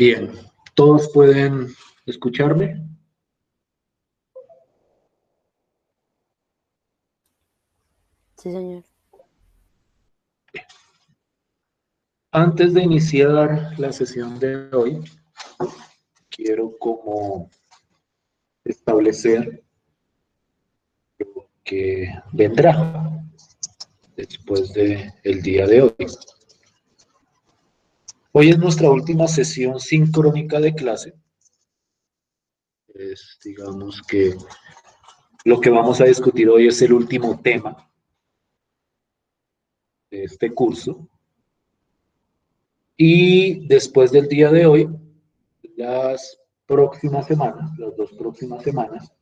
Bien, ¿todos pueden escucharme? Sí, señor. Antes de iniciar la sesión de hoy, quiero como establecer lo que vendrá después del día de hoy. Hoy es nuestra última sesión sincrónica de clase. Digamos que lo que vamos a discutir hoy es el último tema de este curso. Y después del día de hoy, las próximas semanas, las 2 próximas semanas,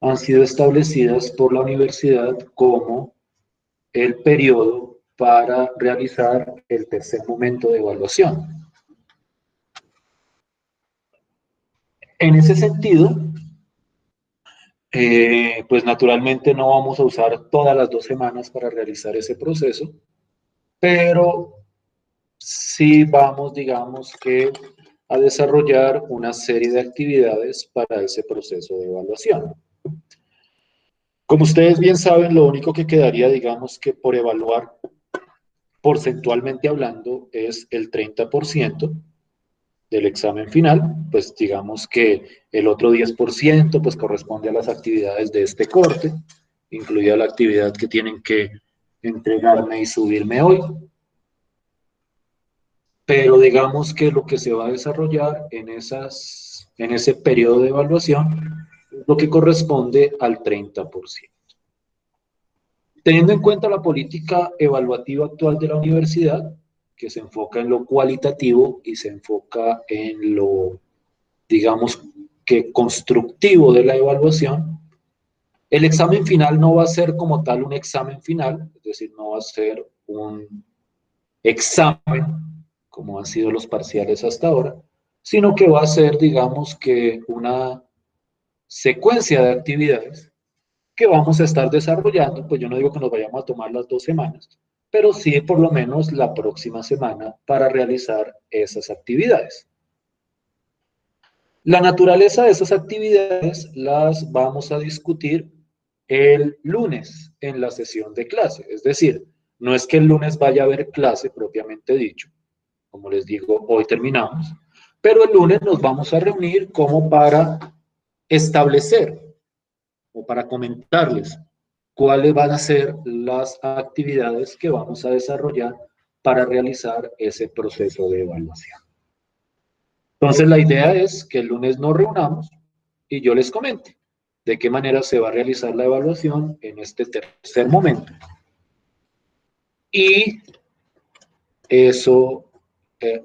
han sido establecidas por la universidad como el periodo para realizar el tercer momento de evaluación. En ese sentido, pues naturalmente no vamos a usar todas las 2 semanas para realizar ese proceso, pero sí vamos, digamos que, a desarrollar una serie de actividades para ese proceso de evaluación. Como ustedes bien saben, lo único que quedaría, digamos que por evaluar, porcentualmente hablando, es el 30% del examen final, pues digamos que el otro 10% pues corresponde a las actividades de este corte, incluida la actividad que tienen que entregarme y subirme hoy. Pero digamos que lo que se va a desarrollar en ese periodo de evaluación es lo que corresponde al 30%. Teniendo en cuenta la política evaluativa actual de la universidad, que se enfoca en lo cualitativo y se enfoca en lo, digamos, que constructivo de la evaluación, el examen final no va a ser como tal un examen final, es decir, no va a ser un examen como han sido los parciales hasta ahora, sino que va a ser, digamos, que una secuencia de actividades que vamos a estar desarrollando. Pues yo no digo que nos vayamos a tomar las 2 semanas, pero sí por lo menos la próxima semana para realizar esas actividades. La naturaleza de esas actividades las vamos a discutir el lunes en la sesión de clase. Es decir, no es que el lunes vaya a haber clase propiamente dicho. Como les digo, hoy terminamos, pero el lunes nos vamos a reunir como para establecer o para comentarles cuáles van a ser las actividades que vamos a desarrollar para realizar ese proceso de evaluación. Entonces, la idea es que el lunes nos reunamos y yo les comente de qué manera se va a realizar la evaluación en este tercer momento. Y eso,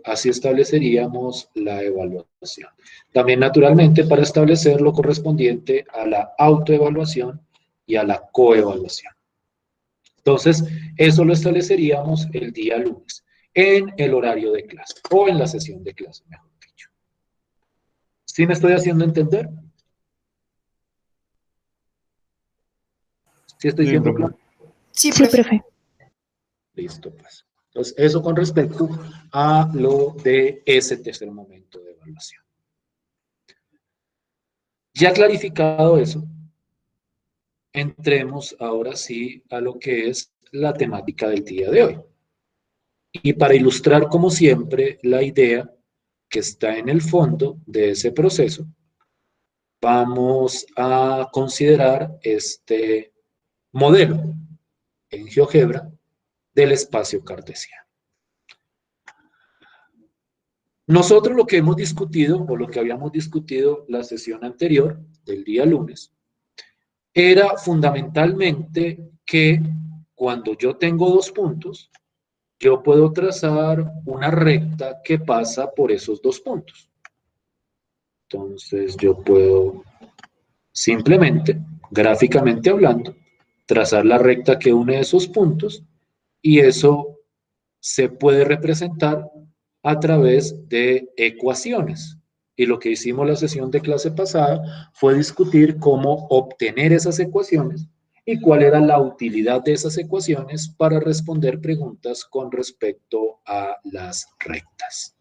así estableceríamos la evaluación. También, naturalmente, para establecer lo correspondiente a la autoevaluación y a la coevaluación. Entonces, eso lo estableceríamos el día lunes, en el horario de clase, o en la sesión de clase, mejor dicho. ¿Sí me estoy haciendo entender? ¿Sí estoy siendo claro? Sí, profe. Listo, pues. Entonces, eso con respecto a lo de ese tercer momento de evaluación. Ya clarificado eso, entremos ahora sí a lo que es la temática del día de hoy. Y para ilustrar, como siempre, la idea que está en el fondo de ese proceso, vamos a considerar este modelo en GeoGebra del espacio cartesiano. Nosotros lo que hemos discutido, o lo que habíamos discutido la sesión anterior, del día lunes, era fundamentalmente que cuando yo tengo 2 puntos, yo puedo trazar una recta que pasa por esos 2 puntos. Entonces yo puedo simplemente, gráficamente hablando, trazar la recta que une esos puntos y eso se puede representar a través de ecuaciones. Y lo que hicimos la sesión de clase pasada fue discutir cómo obtener esas ecuaciones y cuál era la utilidad de esas ecuaciones para responder preguntas con respecto a las rectas.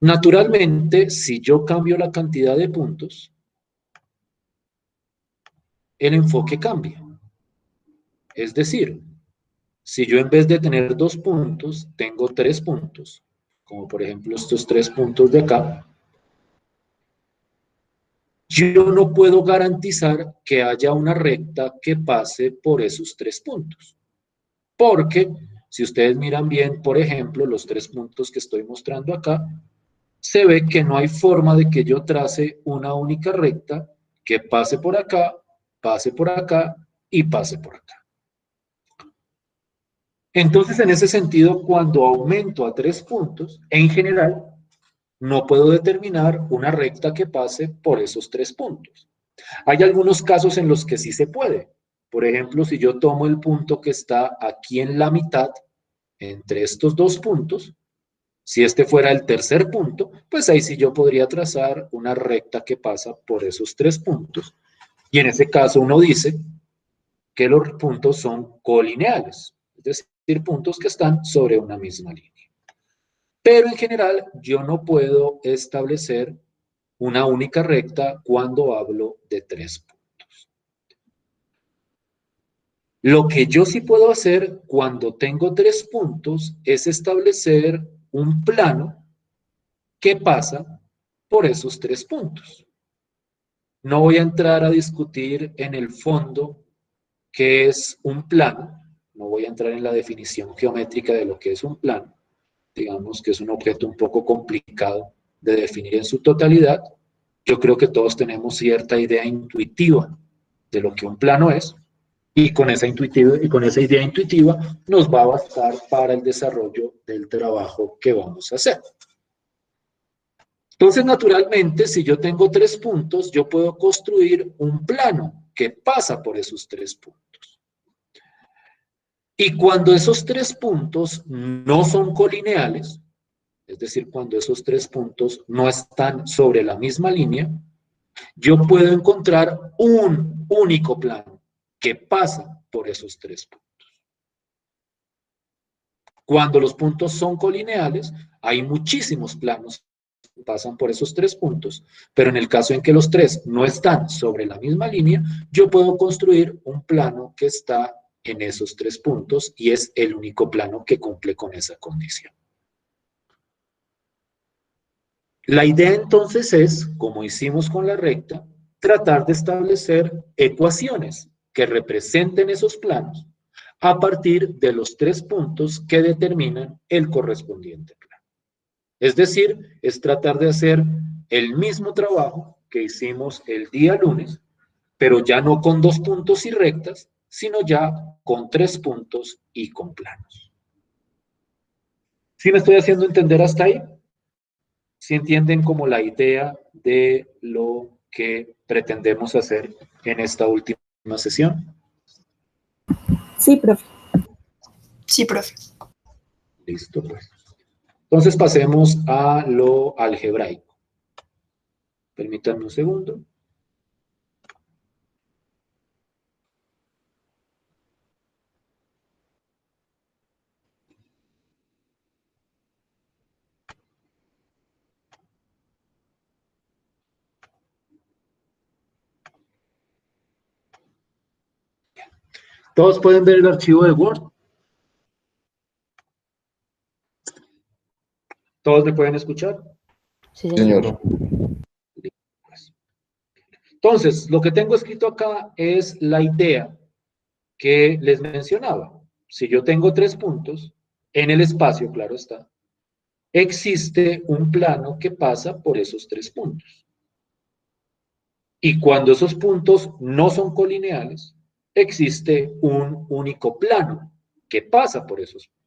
Naturalmente, si yo cambio la cantidad de puntos, el enfoque cambia. Es decir, si yo en vez de tener 2 puntos, tengo 3 puntos, como por ejemplo estos 3 puntos de acá, yo no puedo garantizar que haya una recta que pase por esos 3 puntos. Porque si ustedes miran bien, por ejemplo, los 3 puntos que estoy mostrando acá, se ve que no hay forma de que yo trace una única recta que pase por acá y pase por acá. Entonces, en ese sentido, cuando aumento a 3 puntos, en general, no puedo determinar una recta que pase por esos 3 puntos. Hay algunos casos en los que sí se puede. Por ejemplo, si yo tomo el punto que está aquí en la mitad, entre estos 2 puntos, si este fuera el tercer punto, pues ahí sí yo podría trazar una recta que pasa por esos 3 puntos. Y en ese caso uno dice que los puntos son colineales, es decir, puntos que están sobre una misma línea. Pero en general yo no puedo establecer una única recta cuando hablo de 3 puntos. Lo que yo sí puedo hacer cuando tengo 3 puntos es establecer un plano que pasa por esos 3 puntos. No voy a entrar a discutir en el fondo qué es un plano, no voy a entrar en la definición geométrica de lo que es un plano, digamos que es un objeto un poco complicado de definir en su totalidad. Yo creo que todos tenemos cierta idea intuitiva de lo que un plano es, y con esa idea intuitiva nos va a bastar para el desarrollo del trabajo que vamos a hacer. Entonces, naturalmente, si yo tengo 3 puntos, yo puedo construir un plano que pasa por esos 3 puntos. Y cuando esos 3 puntos no son colineales, es decir, cuando esos 3 puntos no están sobre la misma línea, yo puedo encontrar un único plano que pasa por esos 3 puntos. Cuando los puntos son colineales, hay muchísimos planos que pasan por esos 3 puntos, pero en el caso en que los 3 no están sobre la misma línea, yo puedo construir un plano que está en esos 3 puntos y es el único plano que cumple con esa condición. La idea entonces es, como hicimos con la recta, tratar de establecer ecuaciones que representen esos planos a partir de los 3 puntos que determinan el correspondiente plano. Es decir, es tratar de hacer el mismo trabajo que hicimos el día lunes, pero ya no con 2 puntos y rectas, sino ya con 3 puntos y con planos. ¿Sí me estoy haciendo entender hasta ahí? ¿Sí entienden como la idea de lo que pretendemos hacer en esta última sesión? Sí, profe. Sí, profe. Listo, pues. Entonces pasemos a lo algebraico. Permítanme un segundo. ¿Todos pueden ver el archivo de Word? ¿Todos me pueden escuchar? Sí, señor. Señor. Entonces, lo que tengo escrito acá es la idea que les mencionaba. Si yo tengo 3 puntos, en el espacio, claro está, existe un plano que pasa por esos 3 puntos. Y cuando esos puntos no son colineales, existe un único plano que pasa por esos puntos.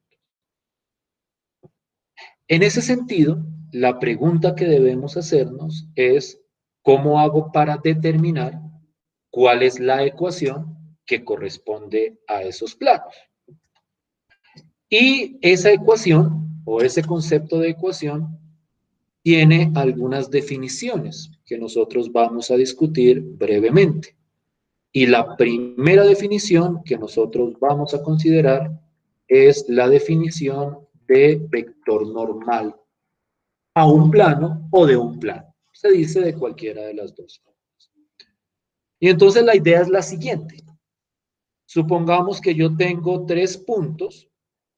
En ese sentido, la pregunta que debemos hacernos es, ¿cómo hago para determinar cuál es la ecuación que corresponde a esos planos? Y esa ecuación, o ese concepto de ecuación, tiene algunas definiciones que nosotros vamos a discutir brevemente. Y la primera definición que nosotros vamos a considerar es la definición de vector normal a un plano o de un plano. Se dice de cualquiera de las dos formas. Y entonces la idea es la siguiente. Supongamos que yo tengo 3 puntos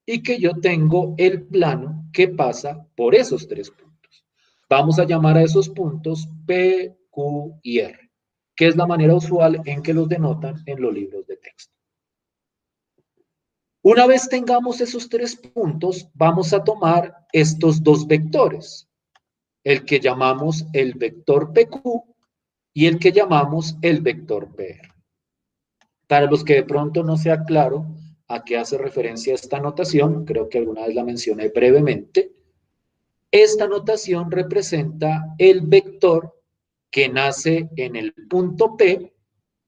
y que yo tengo el plano que pasa por esos 3 puntos. Vamos a llamar a esos puntos P, Q y R, que es la manera usual en que los denotan en los libros de texto. Una vez tengamos esos 3 puntos, vamos a tomar estos 2 vectores, el que llamamos el vector PQ y el que llamamos el vector PR. Para los que de pronto no sea claro a qué hace referencia esta notación, creo que alguna vez la mencioné brevemente, esta notación representa el vector que nace en el punto P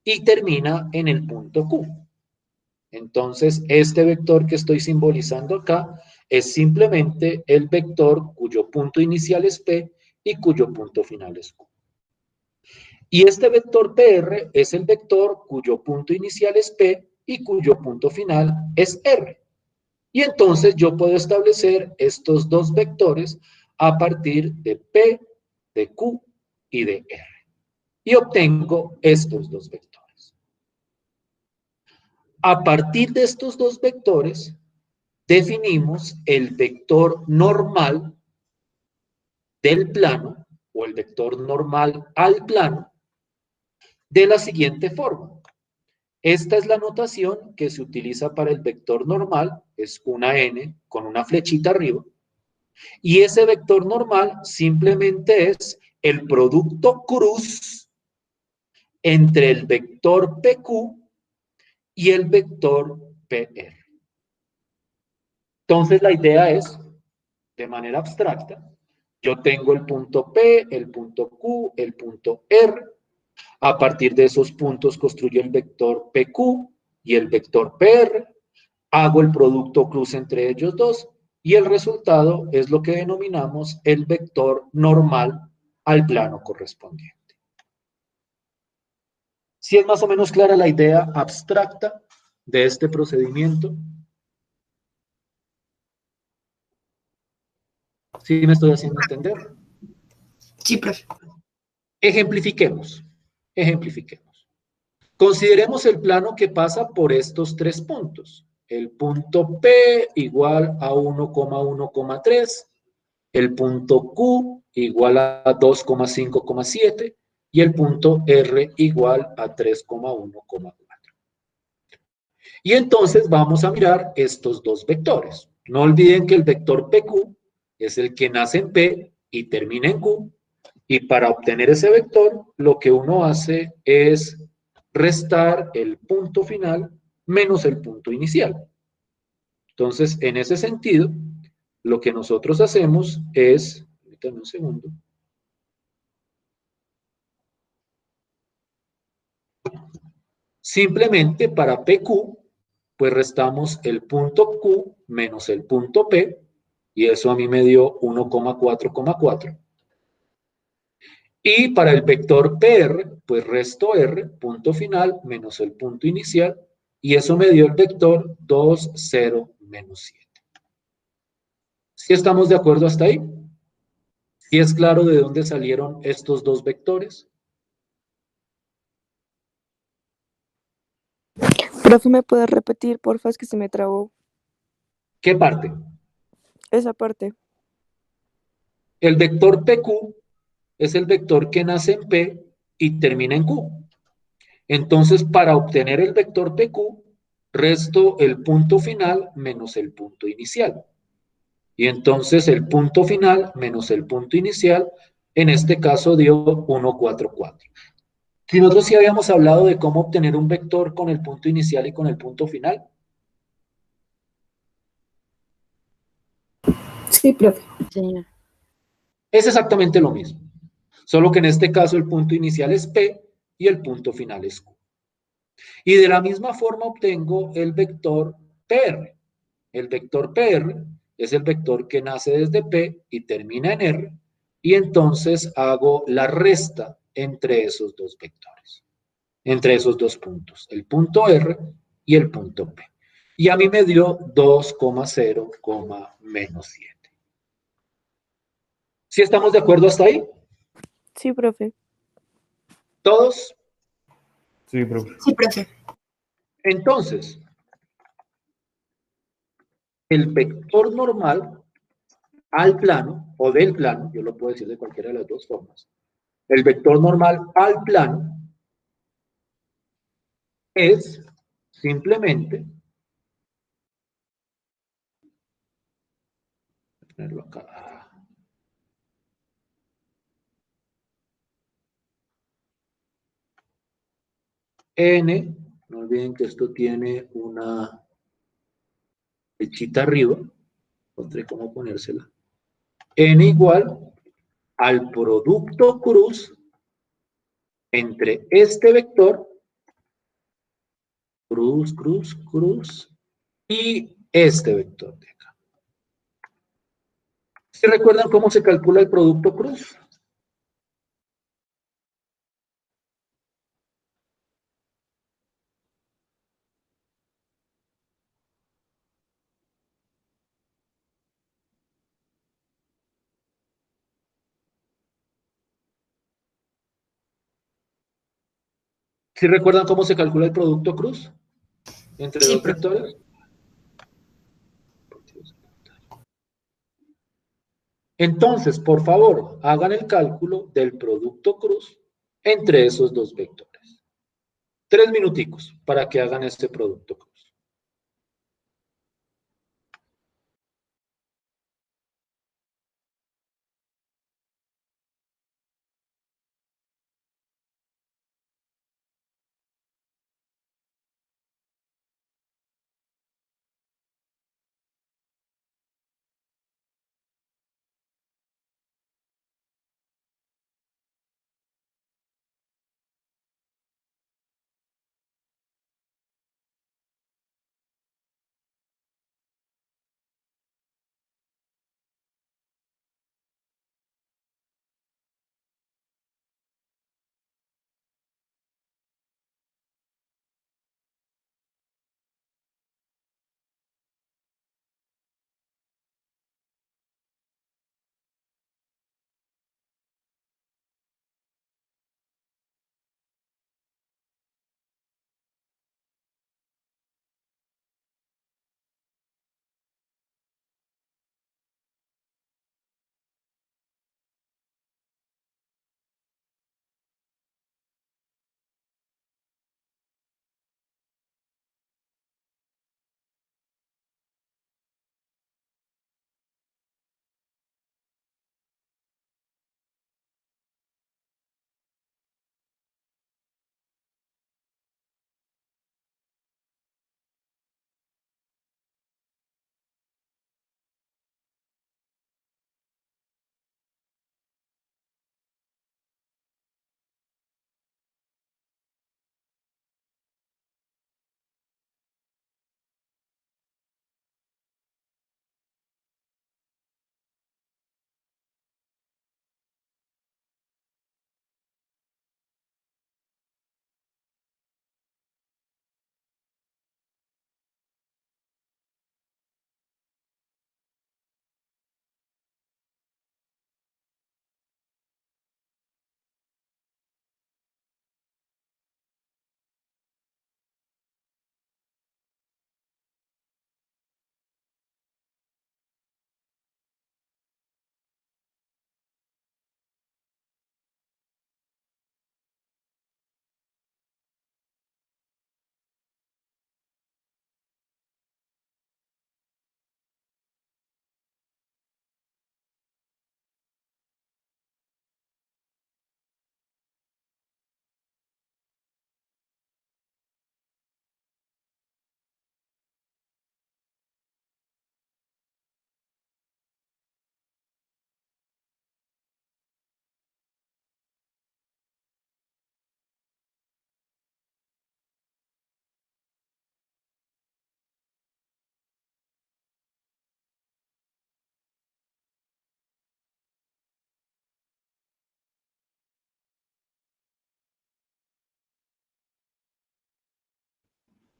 y termina en el punto Q. Entonces, este vector que estoy simbolizando acá es simplemente el vector cuyo punto inicial es P y cuyo punto final es Q. Y este vector PR es el vector cuyo punto inicial es P y cuyo punto final es R. Y entonces yo puedo establecer estos 2 vectores a partir de P, de Q y de R. Y obtengo estos 2 vectores. A partir de estos 2 vectores, definimos el vector normal del plano, o el vector normal al plano, de la siguiente forma. Esta es la notación que se utiliza para el vector normal, es una n con una flechita arriba, y ese vector normal simplemente es el producto cruz entre el vector PQ y el vector PR. Entonces la idea es, de manera abstracta, yo tengo el punto P, el punto Q, el punto R. A partir de esos puntos construyo el vector PQ y el vector PR. Hago el producto cruz entre ellos dos y el resultado es lo que denominamos el vector normal al plano correspondiente. ¿Sí es más o menos clara la idea abstracta de este procedimiento? ¿Sí me estoy haciendo entender? Sí, profe. Ejemplifiquemos. Ejemplifiquemos. Consideremos el plano que pasa por estos 3 puntos. El punto P igual a 1,1,3, el punto Q igual a 2,5,7 y el punto R igual a 3,1,4. Y entonces vamos a mirar estos 2 vectores. No olviden que el vector PQ es el que nace en P y termina en Q. Y para obtener ese vector, lo que uno hace es restar el punto final menos el punto inicial. Entonces, en ese sentido, lo que nosotros hacemos es, permítanme un segundo, simplemente para PQ, pues restamos el punto Q menos el punto P, y eso a mí me dio 1,4,4. Y para el vector PR, pues resto R, punto final, menos el punto inicial, y eso me dio el vector 2, 0, menos 7. ¿Sí estamos de acuerdo hasta ahí? ¿Sí es claro de dónde salieron estos 2 vectores? Profe, ¿me puede repetir, porfa? Es que se me trabó ¿Qué parte? esa parte. El vector PQ es el vector que nace en P y termina en Q. Entonces, para obtener el vector PQ, resto el punto final menos el punto inicial. Y entonces el punto final menos el punto inicial, en este caso dio 1, 4, 4. Si nosotros sí habíamos hablado de cómo obtener un vector con el punto inicial y con el punto final. Sí, profe. Señor. Es exactamente lo mismo. Solo que en este caso el punto inicial es P y el punto final es Q. Y de la misma forma obtengo el vector PR. El vector PR es el vector que nace desde P y termina en R, y entonces hago la resta entre esos 2 vectores, entre esos 2 puntos, el punto R y el punto P. Y a mí me dio 2,0, menos 7. ¿Sí estamos de acuerdo hasta ahí? Sí, profe. ¿Todos? Sí, profe. Sí, profe. Entonces, el vector normal al plano, o del plano, yo lo puedo decir de cualquiera de las dos formas, el vector normal al plano es simplemente, ponerlo acá, n, no olviden que esto tiene una flechita arriba, encontré cómo ponérsela, n igual al producto cruz entre este vector, cruz, cruz, cruz, y este vector de acá. ¿Se recuerdan cómo se calcula el producto cruz? ¿Sí recuerdan cómo se calcula el producto cruz entre Sí, dos profe. vectores? Entonces, por favor, hagan el cálculo del producto cruz entre esos dos vectores. 3 minuticos para que hagan este producto cruz.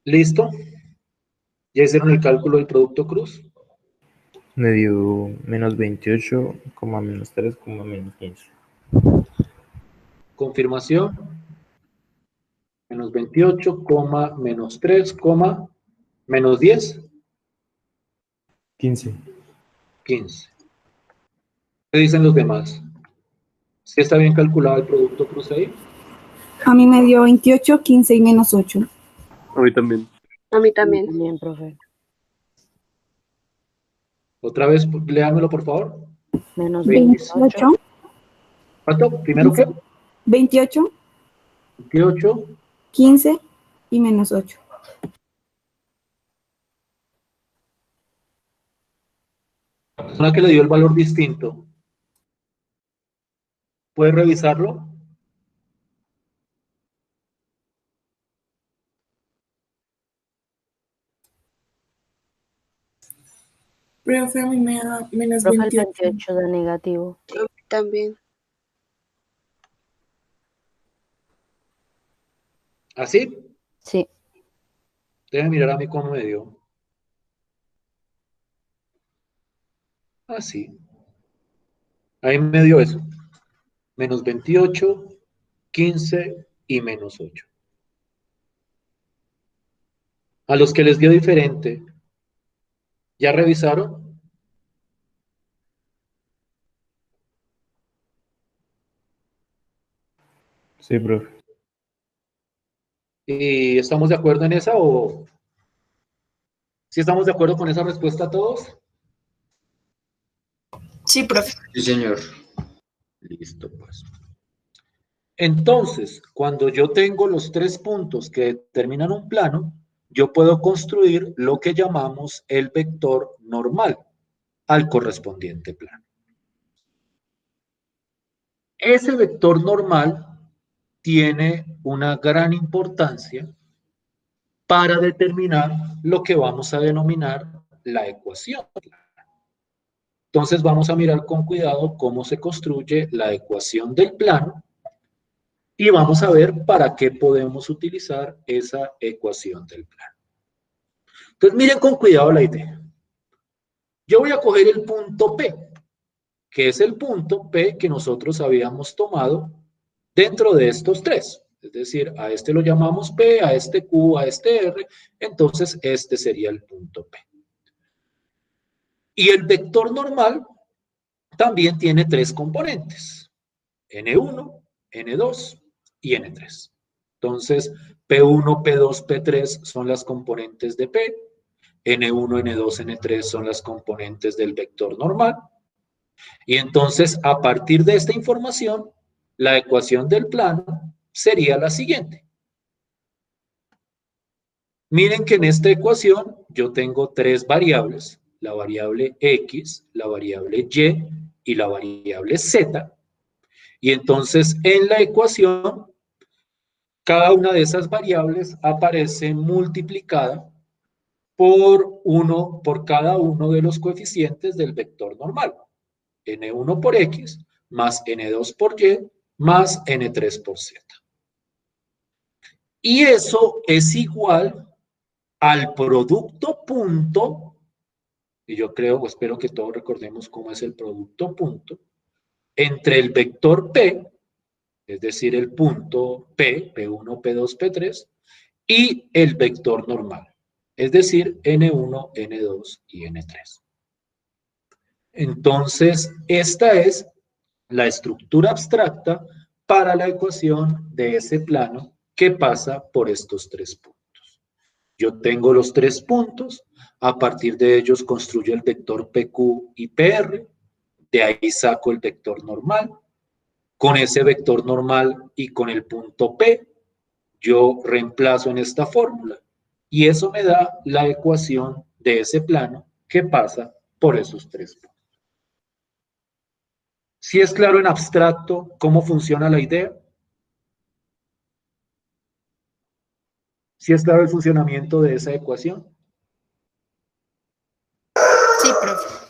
¿Listo? ¿Ya hicieron el cálculo del producto cruz? Me dio menos 28, menos 3, menos 15. Confirmación. Menos 28, menos 3, menos 10. 15. 15. ¿Qué dicen los demás? ¿Sí está bien calculado el producto cruce ahí? A mí me dio 28, 15 y menos 8. A mí también. A mí también. También, profe. Otra vez, léanmelo, por favor. Menos 28. 28. ¿Cuánto? ¿Primero qué? 28, 28. 15 y menos 8. La persona que le dio el valor distinto, ¿puede revisarlo? Profe, a mí me da menos Profe, el 28. 28 da negativo. También. ¿Así? Sí. Déjenme mirar a mí cómo me dio. Así. Ahí me dio eso. Menos 28, 15 y menos 8. A los que les dio diferente, ¿ya revisaron? Sí, profe. ¿Y estamos de acuerdo en esa o sí estamos de acuerdo con esa respuesta todos? Sí, profe. Sí, señor. Listo, pues. Entonces, cuando yo tengo los 3 puntos que determinan un plano, yo puedo construir lo que llamamos el vector normal al correspondiente plano. Ese vector normal tiene una gran importancia para determinar lo que vamos a denominar la ecuación. Entonces vamos a mirar con cuidado cómo se construye la ecuación del plano y vamos a ver para qué podemos utilizar esa ecuación del plano. Entonces miren con cuidado la idea. Yo voy a coger el punto P, que es el punto P que nosotros habíamos tomado dentro de estos 3. Es decir, a este lo llamamos P, a este Q, a este R, entonces este sería el punto P. Y el vector normal también tiene 3 componentes, N1, N2 y N3. Entonces, P1, P2, P3 son las componentes de P, N1, N2, N3 son las componentes del vector normal. Y entonces, a partir de esta información, la ecuación del plano sería la siguiente. Miren que en esta ecuación yo tengo 3 variables, la variable X, la variable Y y la variable Z. Y entonces en la ecuación, cada una de esas variables aparece multiplicada por cada uno de los coeficientes del vector normal. N1 por X, más N2 por Y, más N3 por Z. Y eso es igual al producto punto, y yo creo o espero que todos recordemos cómo es el producto punto, entre el vector P, es decir, el punto P, P1, P2, P3, y el vector normal, es decir, N1, N2 y N3. Entonces, esta es la estructura abstracta para la ecuación de ese plano que pasa por estos 3 puntos. Yo tengo los 3 puntos, a partir de ellos construyo el vector PQ y PR, de ahí saco el vector normal. Con ese vector normal y con el punto P, yo reemplazo en esta fórmula y eso me da la ecuación de ese plano que pasa por esos 3 puntos. ¿Sí es claro en abstracto cómo funciona la idea? ¿Sí es claro el funcionamiento de esa ecuación? Sí, profe.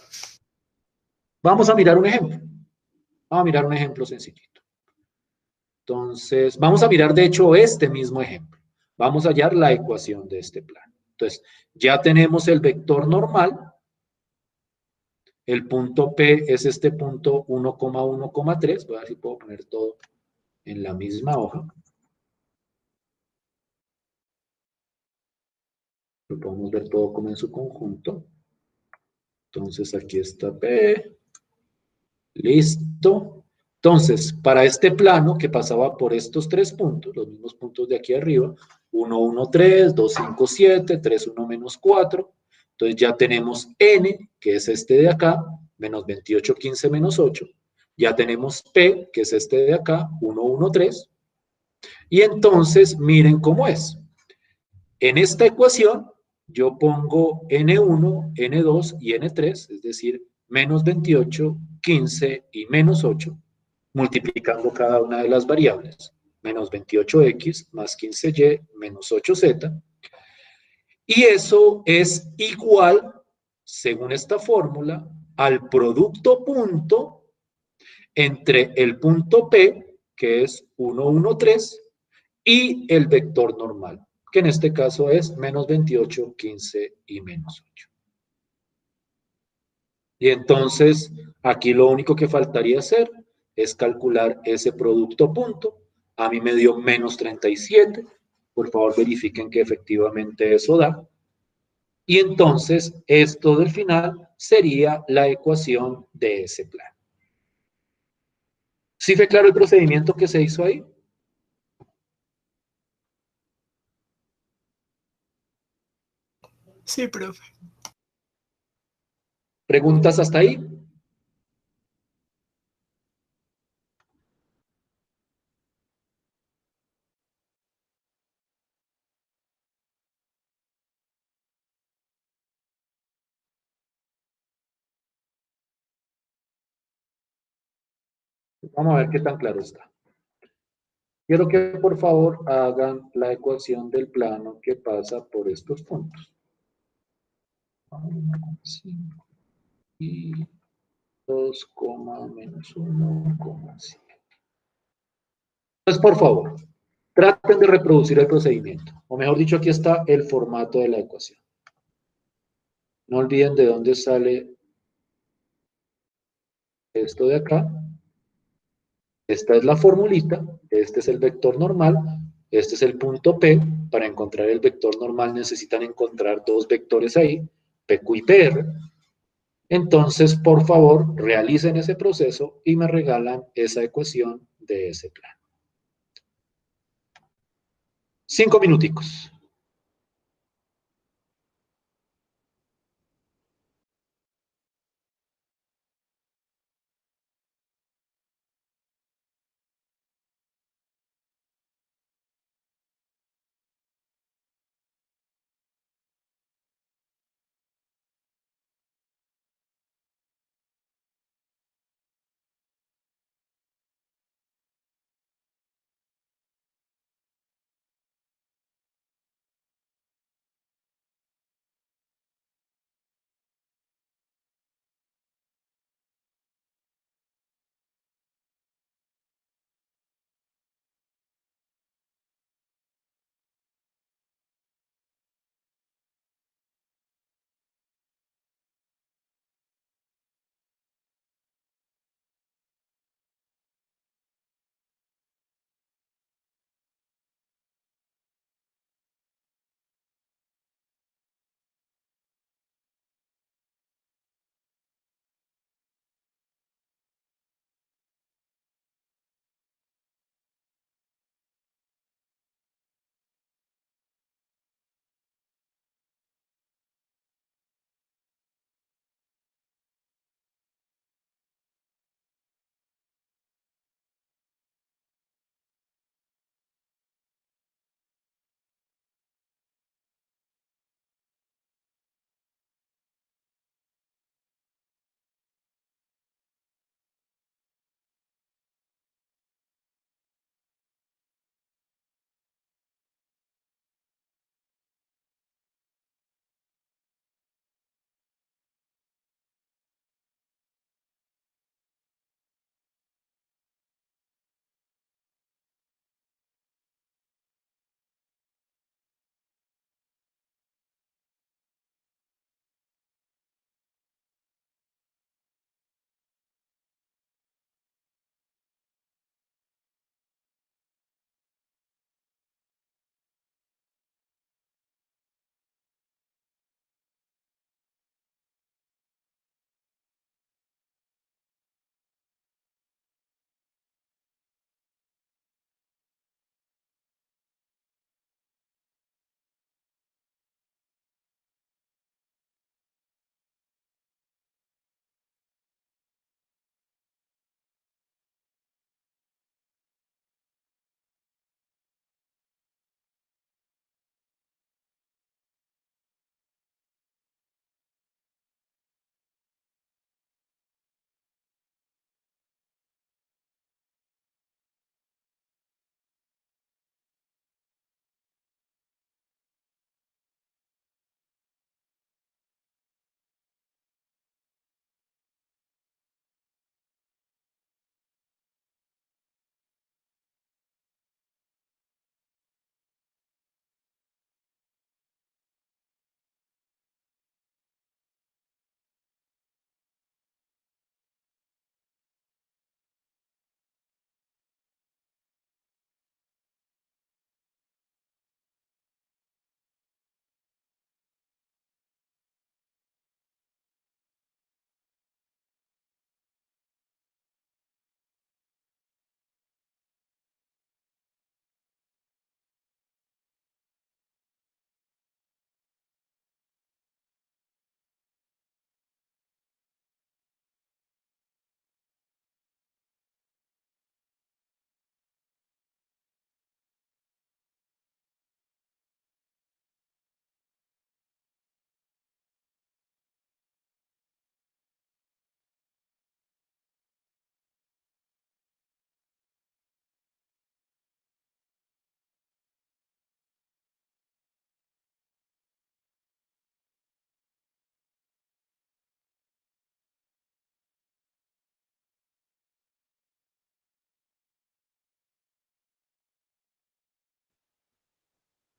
Vamos a mirar un ejemplo. Vamos a mirar un ejemplo sencillito. Entonces, vamos a mirar de hecho este mismo ejemplo. Vamos a hallar la ecuación de este plano. Entonces, ya tenemos el vector normal El punto P es este punto 1,1,3. Voy a ver si puedo poner todo en la misma hoja. Lo podemos ver todo como en su conjunto. Entonces aquí está P. Listo. Entonces, para este plano que pasaba por estos tres puntos, los mismos puntos de aquí arriba, 1, 1, 3, 2, 5, 7, 3, 1, menos 4. Entonces ya tenemos N, que es este de acá, menos 28, 15, menos 8. Ya tenemos P, que es este de acá, 1, 1, 3. Y entonces, miren cómo es. En esta ecuación, yo pongo N1, N2 y N3, es decir, menos 28, 15 y menos 8, multiplicando cada una de las variables. Menos 28x más 15y menos 8z. Y eso es igual, según esta fórmula, al producto punto entre el punto P, que es 1, 1, 3, y el vector normal, que en este caso es menos 28, 15 y menos 8. Y entonces, aquí lo único que faltaría hacer es calcular ese producto punto. A mí me dio menos 37. Por favor, verifiquen que efectivamente eso da. Y entonces, esto del final sería la ecuación de ese plano. ¿Sí fue claro el procedimiento que se hizo ahí? Sí, profe. ¿Preguntas hasta ahí? Vamos a ver qué tan claro está. Quiero que por favor hagan la ecuación del plano que pasa por estos puntos. 5 y 2, menos 1,7. Entonces, por favor, traten de reproducir el procedimiento. O mejor dicho, aquí está el formato de la ecuación. No olviden de dónde sale esto de acá. Esta es la formulita, este es el vector normal, este es el punto P. Para encontrar el vector normal necesitan encontrar dos vectores ahí, PQ y PR. Entonces, por favor, realicen ese proceso y me regalan esa ecuación de ese plano. 5 minuticos.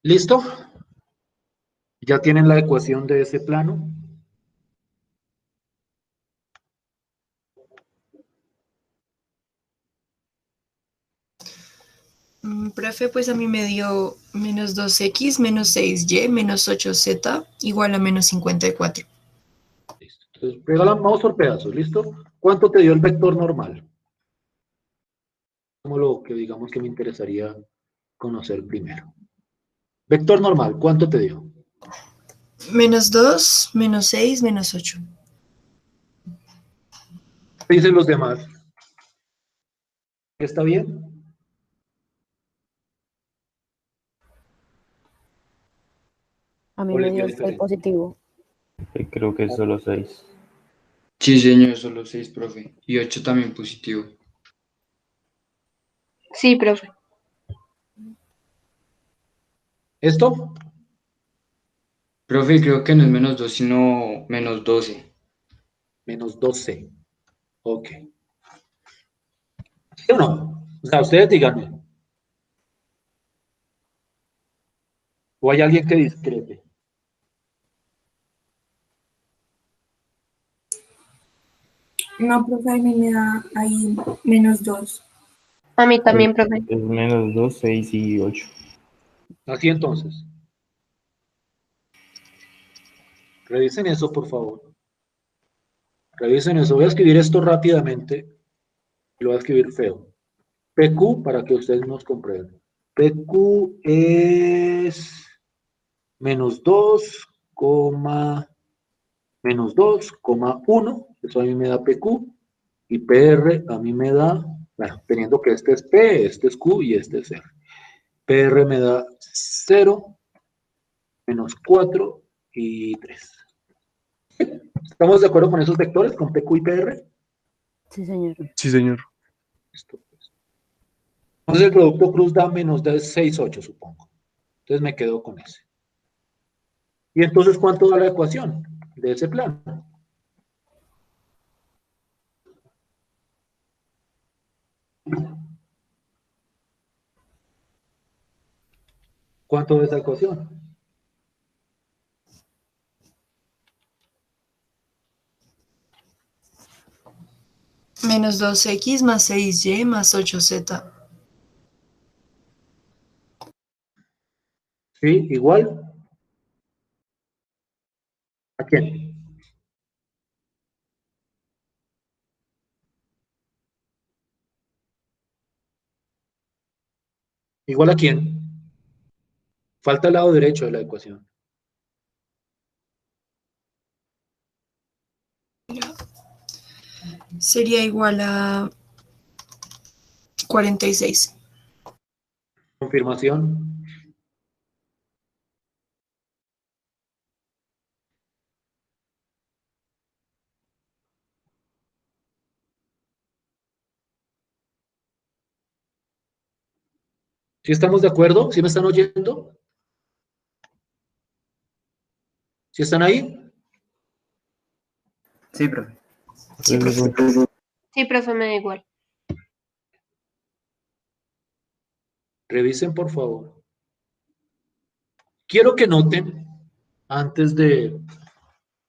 ¿Listo? ¿Ya tienen la ecuación de ese plano? Profe, pues a mí me dio menos 2x menos 6y menos 8z igual a menos 54. Listo. Entonces, vamos por pedazos, ¿listo? ¿Cuánto te dio el vector normal? Como lo que digamos que me interesaría conocer primero. Vector normal, ¿cuánto te dio? Menos 2, menos 6, menos 8. ¿Qué dicen los demás? ¿Está bien? A mí ¿O me les dio dio 6 diferente? positivo. Creo que es solo 6. Sí, señor, solo 6, profe. Y 8 también positivo. Sí, profe. ¿Esto? Profe, creo que no es menos 2, sino menos 12. Menos 12. Ok. ¿Sí o no? O sea, ustedes díganme. ¿O hay alguien que discrepe? No, profe, a mí me da ahí menos 2. A mí también, profe. Es menos 2, 6 y 8. Así entonces. Revisen eso, por favor. Revisen eso. Voy a escribir esto rápidamente. Lo voy a escribir feo. PQ, para que ustedes nos comprendan. PQ es menos 2, menos 2,1. Eso a mí me da PQ. Y PR a mí me da, bueno, teniendo que este es P, este es Q y este es R. PR me da 0, menos 4 y 3. ¿Estamos de acuerdo con esos vectores, con PQ y PR? Sí, señor. Sí, señor. Listo, pues. Entonces el producto cruz da menos de 6, 8, supongo. Entonces me quedo con ese. ¿Y entonces cuánto da la ecuación de ese plano? ¿Cuánto da esa ecuación? Menos 2x más 6y más 8z. ¿Sí? ¿Igual? ¿A quién? ¿Igual a quién? Falta el lado derecho de la ecuación. Sería igual a 46. Confirmación. ¿Sí estamos de acuerdo? ¿Sí me están oyendo? ¿Sí están ahí? Sí, profe. Sí, profe. Sí, profe, me da igual. Revisen, por favor. Quiero que noten, antes de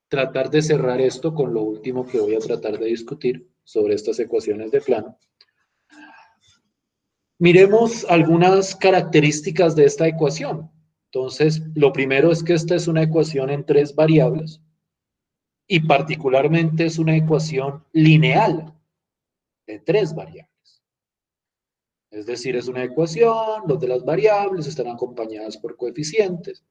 tratar de cerrar esto con lo último que voy a tratar de discutir sobre estas ecuaciones de plano, miremos algunas características de esta ecuación. Entonces, lo primero es que esta es una ecuación en 3 variables y particularmente es una ecuación lineal de 3 variables. Es decir, es una ecuación donde las variables están acompañadas por coeficientes.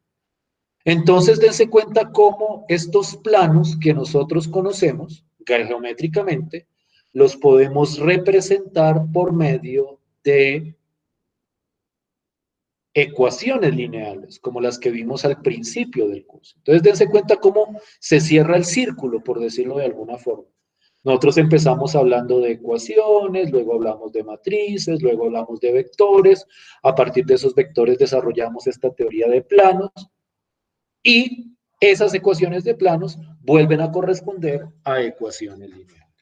Entonces, dense cuenta cómo estos planos que nosotros conocemos geométricamente los podemos representar por medio de ecuaciones lineales, como las que vimos al principio del curso. Entonces, dense cuenta cómo se cierra el círculo, por decirlo de alguna forma. Nosotros empezamos hablando de ecuaciones, luego hablamos de matrices, luego hablamos de vectores. A partir de esos vectores desarrollamos esta teoría de planos y esas ecuaciones de planos vuelven a corresponder a ecuaciones lineales.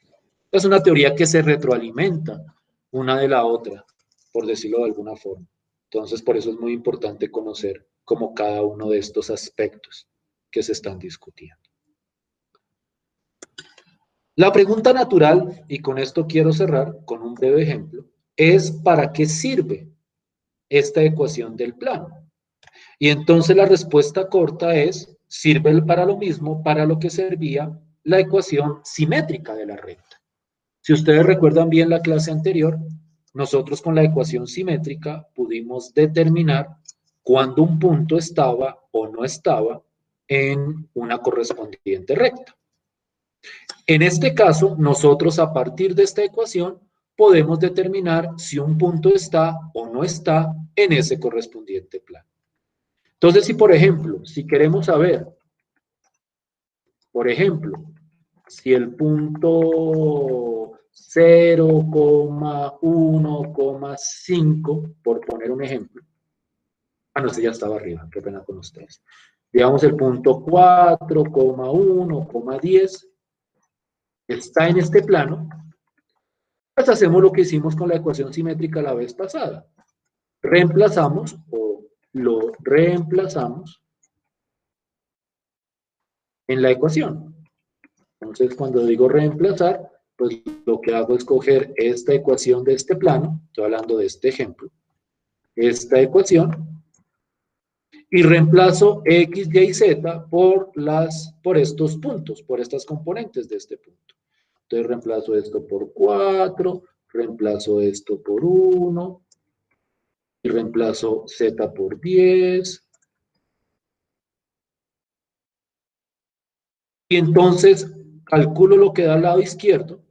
Es una teoría que se retroalimenta una de la otra, por decirlo de alguna forma. Entonces, por eso es muy importante conocer como cada uno de estos aspectos que se están discutiendo. La pregunta natural, y con esto quiero cerrar con un breve ejemplo, es ¿para qué sirve esta ecuación del plano? Y entonces la respuesta corta es, sirve para lo mismo para lo que servía la ecuación simétrica de la recta. Si ustedes recuerdan bien la clase anterior, nosotros con la ecuación simétrica pudimos determinar cuándo un punto estaba o no estaba en una correspondiente recta. En este caso, nosotros a partir de esta ecuación podemos determinar si un punto está o no está en ese correspondiente plano. Entonces, si por ejemplo, si queremos saber, por ejemplo, si el punto 0,1,5, por poner un ejemplo, no, este ya estaba arriba, qué pena con ustedes. Digamos el punto 4,1,10 está en este plano, pues hacemos lo que hicimos con la ecuación simétrica la vez pasada. Reemplazamos o lo reemplazamos en la ecuación. Entonces, cuando digo reemplazar, pues lo que hago es coger esta ecuación de este plano, estoy hablando de este ejemplo, esta ecuación, y reemplazo x, y y z por estos puntos, por estas componentes de este punto. Entonces reemplazo esto por 4, reemplazo esto por 1, y reemplazo z por 10. Y entonces calculo lo que da al lado izquierdo.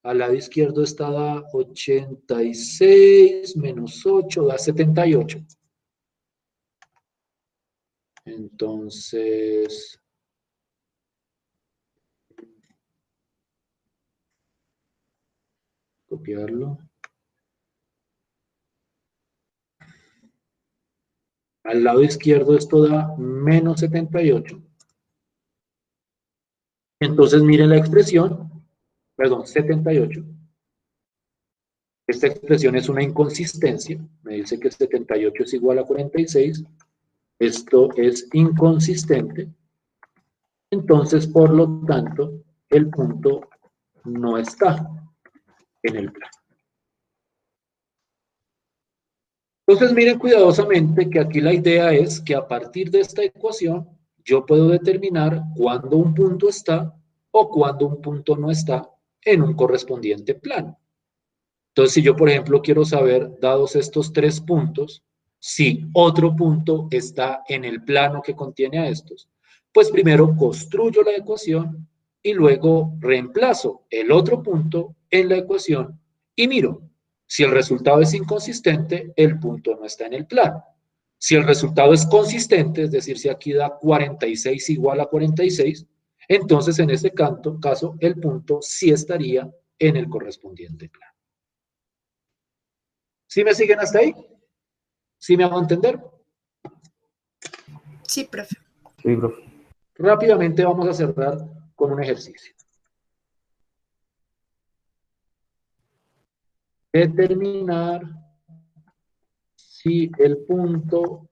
Al lado izquierdo está 86 menos 8, da 78. Entonces, copiarlo. Al lado izquierdo esto da menos 78. Entonces miren la expresión, perdón, 78. Esta expresión es una inconsistencia. Me dice que 78 es igual a 46. Esto es inconsistente. Entonces, por lo tanto, el punto no está en el plano. Entonces, miren cuidadosamente que aquí la idea es que a partir de esta ecuación, yo puedo determinar cuándo un punto está o cuándo un punto no está en un correspondiente plano. Entonces, si yo, por ejemplo, quiero saber, dados estos 3 puntos, si otro punto está en el plano que contiene a estos, pues primero construyo la ecuación y luego reemplazo el otro punto en la ecuación y miro. Si el resultado es inconsistente, el punto no está en el plano. Si el resultado es consistente, es decir, si aquí da 46 igual a 46, entonces en este caso el punto sí estaría en el correspondiente plano. ¿Sí me siguen hasta ahí? ¿Sí me hago entender? Sí, profe. Sí, profe. Rápidamente vamos a cerrar con un ejercicio. Determinar si el punto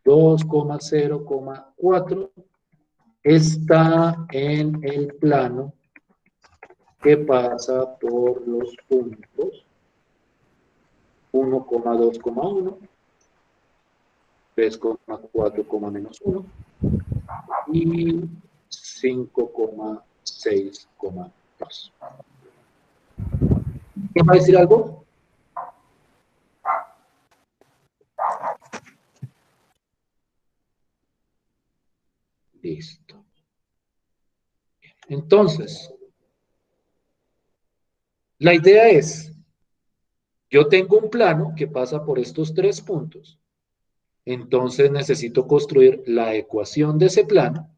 2,0,4 está en el plano que pasa por los puntos 1,2,1, 3,4, menos 1 y 5,6,2. ¿Quién va a decir algo? Listo. Entonces, la idea es, yo tengo un plano que pasa por estos 3 puntos, entonces necesito construir la ecuación de ese plano.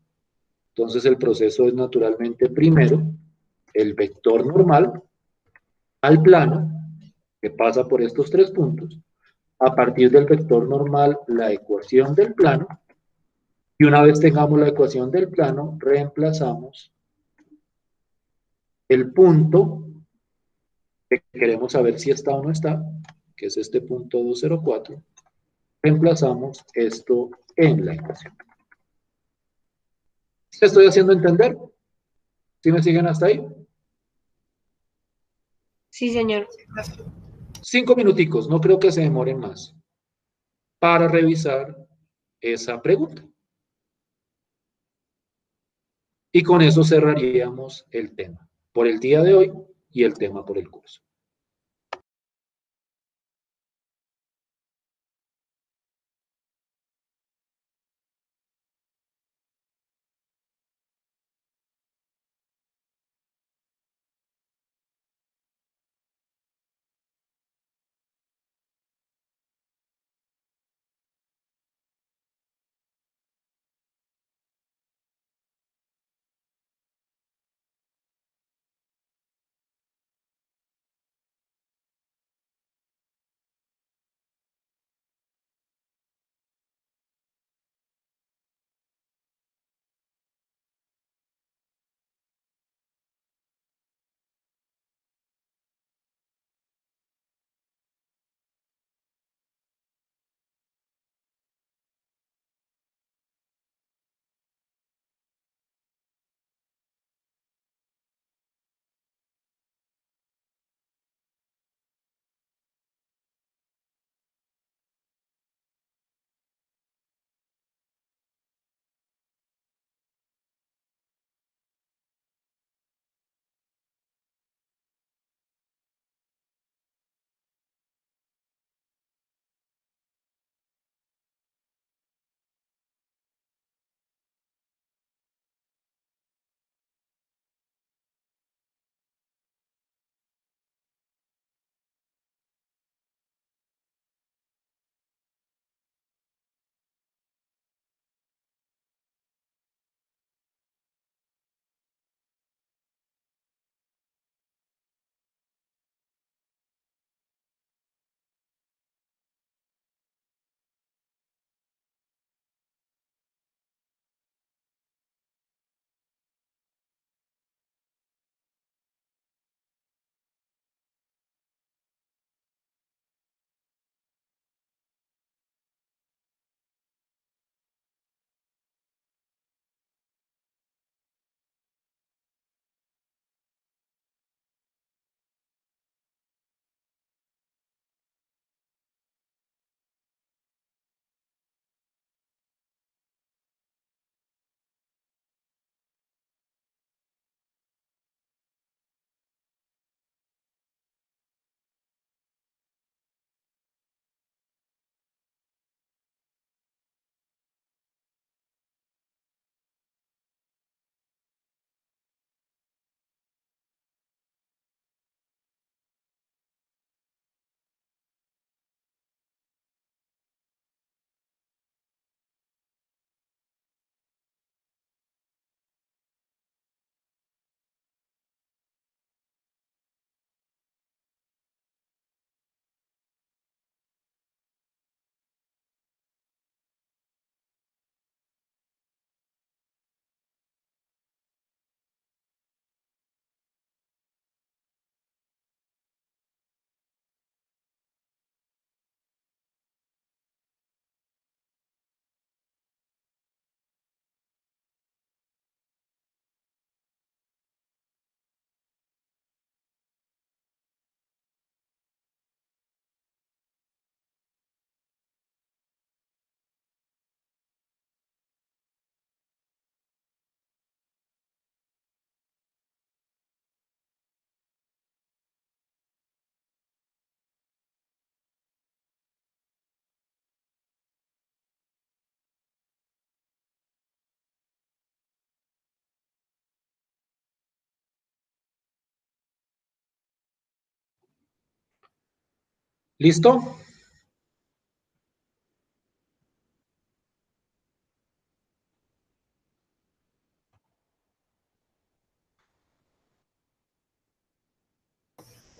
Entonces el proceso es naturalmente primero el vector normal al plano que pasa por estos 3 puntos, a partir del vector normal la ecuación del plano, y una vez tengamos la ecuación del plano, reemplazamos el punto que queremos saber si está o no está, que es este punto 204, reemplazamos esto en la ecuación. ¿Te estoy haciendo entender? ¿Sí me siguen hasta ahí? Sí, señor. 5 minuticos, no creo que se demoren más, para revisar esa pregunta. Y con eso cerraríamos el tema por el día de hoy y el tema por el curso. ¿Listo?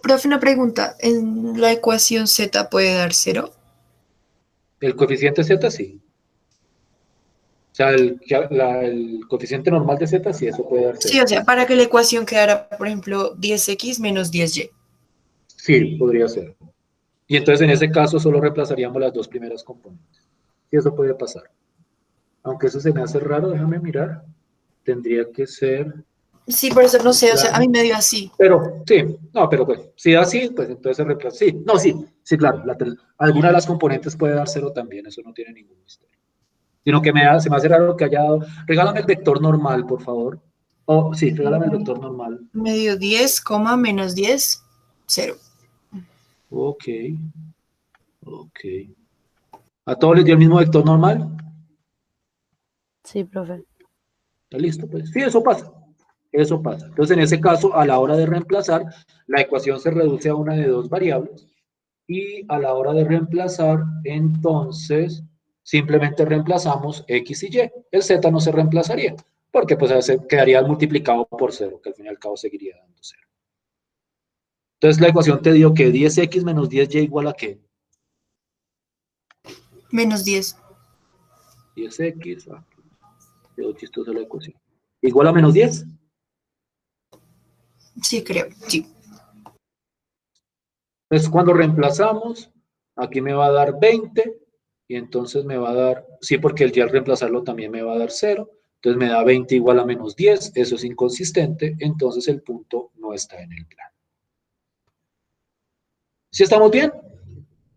Profe, una pregunta. ¿En la ecuación z puede dar 0? El coeficiente z sí. O sea, el coeficiente normal de z sí, eso puede dar Sí, 0. o sea, para que la ecuación quedara, por ejemplo, 10x menos 10y. Sí, podría ser. Y entonces en ese caso solo reemplazaríamos las dos primeras componentes. Y eso puede pasar. Aunque eso se me hace raro, déjame mirar. Tendría que ser... Sí, por eso no sé, o sea, a mí me dio así. Pero, sí, no, pero pues, si da así, pues entonces se reemplaza. Sí, no, sí, claro. Alguna de las componentes puede dar 0 también, eso no tiene ningún misterio. Sino que se me hace raro que haya dado... Regálame el vector normal, por favor. Oh, sí, regálame el vector normal. Me dio 10, menos 10, 0. Ok. ¿A todos les dio el mismo vector normal? Sí, profe. ¿Está listo? Pues sí, eso pasa. Eso pasa. Entonces, en ese caso, a la hora de reemplazar, la ecuación se reduce a una de dos variables. Y a la hora de reemplazar, entonces, simplemente reemplazamos X y Y. El Z no se reemplazaría, porque pues se quedaría multiplicado por 0, que al fin y al cabo seguiría dando 0. Entonces, la ecuación te dio que 10X menos 10Y igual a ¿qué? Menos 10. 10X, quedó chistosa la ecuación. ¿Igual a menos 10? Sí, creo, sí. Entonces, cuando reemplazamos, aquí me va a dar 20, y entonces me va a dar, sí, porque el y al reemplazarlo también me va a dar 0, entonces me da 20 igual a menos 10, eso es inconsistente, entonces el punto no está en el plano. ¿Sí estamos bien?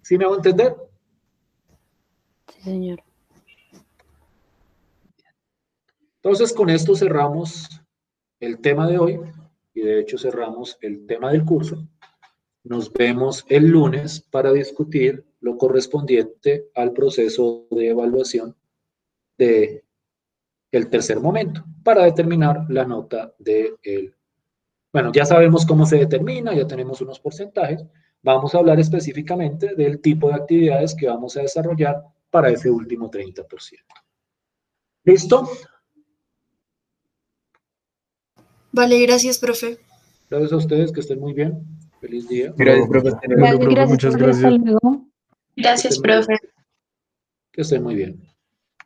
¿Sí me hago entender? Sí, señor. Entonces, con esto cerramos el tema de hoy, y de hecho cerramos el tema del curso. Nos vemos el lunes para discutir lo correspondiente al proceso de evaluación del tercer momento, para determinar la nota del... Bueno, ya sabemos cómo se determina, ya tenemos unos porcentajes. Vamos a hablar específicamente del tipo de actividades que vamos a desarrollar para ese último 30%. ¿Listo? Vale, gracias, profe. Gracias a ustedes, que estén muy bien. Feliz día. Gracias, profe. Gracias, Profe, muchas profe. Hasta gracias. luego. Que Gracias, estén muy bien. profe. Que estén muy bien.